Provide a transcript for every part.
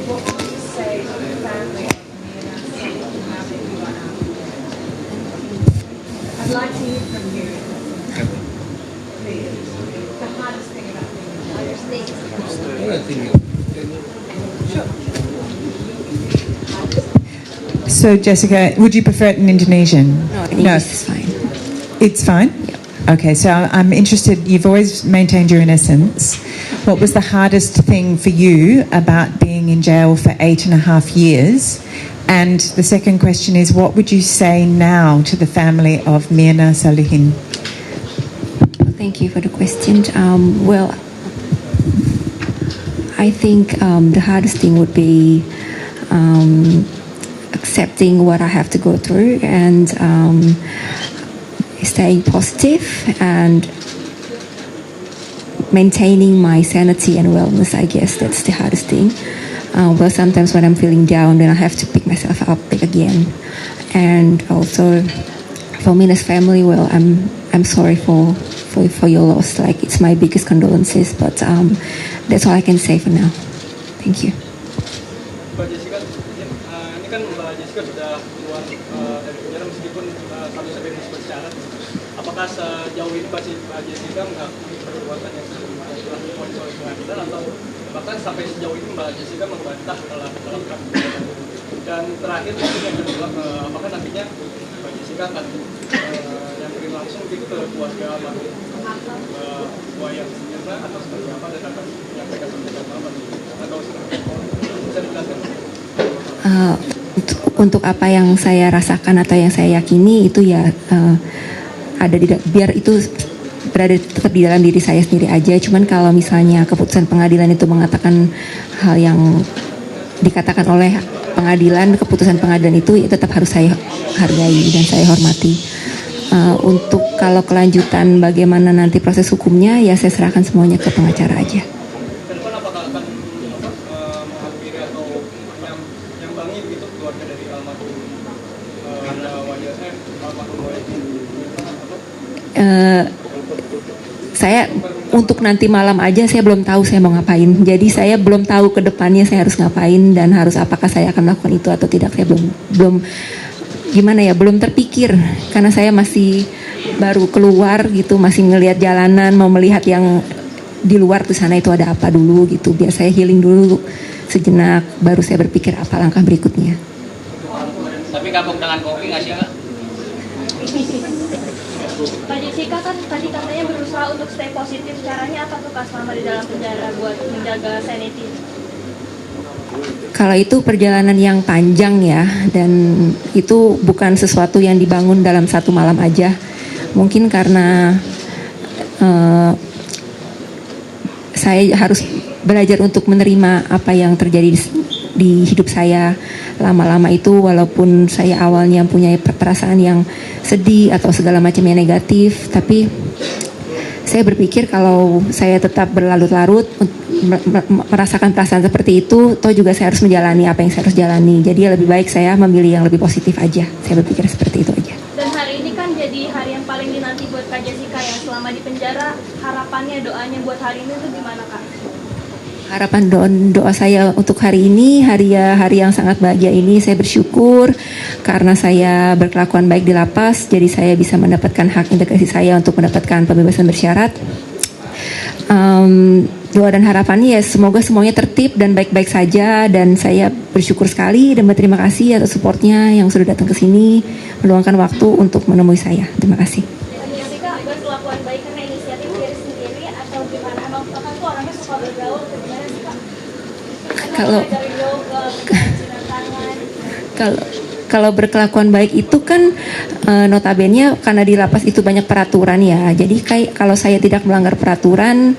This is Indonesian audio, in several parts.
what would you say to the family of Mia Salihin now that you are out? I'd like to hear from you. Please. The hardest thing about being in jail. So, Jessica, would you prefer it in Indonesian? No, English is fine. It's fine? Okay, so I'm interested, you've always maintained your innocence. What was the hardest thing for you about being in jail for 8.5 years? And the second question is, what would you say now to the family of Mirna Salihin? Thank you for the question. Well, I think the hardest thing would be accepting what I have to go through and staying positive and maintaining my sanity and wellness. I guess that's the hardest thing. Well, sometimes when I'm feeling down, then I have to pick myself up again. And also for Mina's family, well, I'm sorry for your loss. Like, it's my biggest condolences, but that's all I can say for now. Thank you. Mbak Jessica, ini kan Mbak Jessica sudah keluar dari penjara meskipun statusnya bebas bersyarat. Apakah sejauh ini Mbak Jessica mengakui perbuatan yang sudah dilakukan oleh pengadilan, atau bahkan sampai sejauh ini Mbak Jessica membantah dalam perbuatan? Dan terakhir mungkin yang kedua, apakah nantinya Mbak Jessica akan yang kirim langsung gitu ke keluarga almarhum Wayan Mirna atau seperti apa, dan akan menyampaikan sampai ke apa atau seperti apa? Bisa dijelaskan? Untuk apa yang saya rasakan atau yang saya yakini itu ya ada biar itu berada tetap di dalam diri saya sendiri aja. Cuman kalau misalnya keputusan pengadilan itu mengatakan hal yang dikatakan oleh pengadilan, keputusan pengadilan itu ya tetap harus saya hargai dan saya hormati. Untuk kalau kelanjutan bagaimana nanti proses hukumnya, ya saya serahkan semuanya ke pengacara aja. Saya untuk nanti malam aja saya belum tahu saya mau ngapain. Jadi saya belum tahu ke depannya saya harus ngapain dan harus apakah saya akan melakukan itu atau tidak. Saya belum gimana ya, belum terpikir karena saya masih baru keluar gitu, masih ngelihat jalanan, mau melihat yang di luar tuh sana itu ada apa dulu gitu. Biar saya healing dulu sejenak, baru saya berpikir apa langkah berikutnya. Tapi gabung dengan kopi nggak sih, Kak? Pak Jessica kan tadi katanya berusaha untuk stay positif. Caranya apa tuh Kak selama di dalam penjara buat menjaga sanity? Kalau itu perjalanan yang panjang ya, dan itu bukan sesuatu yang dibangun dalam satu malam aja. Mungkin karena saya harus belajar untuk menerima apa yang terjadi di hidup saya lama-lama itu, walaupun saya awalnya punya perasaan yang sedih atau segala macam yang negatif, tapi saya berpikir kalau saya tetap berlarut-larut merasakan perasaan seperti itu, toh juga saya harus menjalani apa yang saya harus jalani. Jadi lebih baik saya memilih yang lebih positif aja. Saya berpikir seperti itu aja. Dan hari ini kan jadi hari yang paling dinanti buat Kak Jessica yang selama di penjara. Harapannya, doanya buat hari ini tuh gimana Kak? Harapan doa saya untuk hari ini, hari yang sangat bahagia ini, saya bersyukur karena saya berkelakuan baik di lapas, jadi saya bisa mendapatkan hak integrasi saya untuk mendapatkan pembebasan bersyarat. Doa dan harapannya ya semoga semuanya tertib dan baik-baik saja, dan saya bersyukur sekali dan berterima kasih atas supportnya yang sudah datang ke sini, meluangkan waktu untuk menemui saya. Terima kasih. Jessica berkelakuan baik karena inisiatif diri sendiri atau gimana? Emang Kakak tuh orangnya suka bergaul atau gimana sih Kak? Kalau berkelakuan baik itu kan notabene karena di lapas itu banyak peraturan ya. Jadi kalau saya tidak melanggar peraturan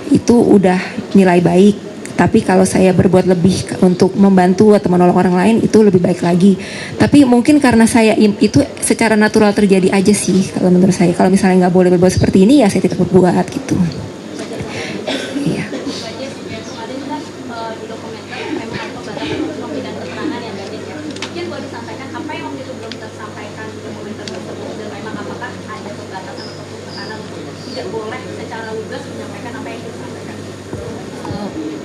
itu udah nilai baik. Tapi kalau saya berbuat lebih untuk membantu atau menolong orang lain itu lebih baik lagi. Tapi mungkin karena saya itu secara natural terjadi aja sih kalau menurut saya. Kalau misalnya nggak boleh berbuat seperti ini ya saya tidak berbuat gitu. Iya.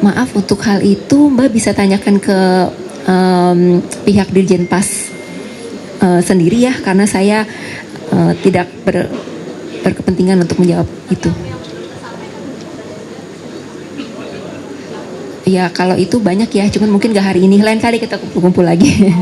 Maaf, untuk hal itu Mbak bisa tanyakan ke pihak Dirjen Pas sendiri ya, karena saya tidak berkepentingan untuk menjawab itu. Ya kalau itu banyak ya, cuman mungkin gak hari ini, lain kali kita kumpul-kumpul lagi.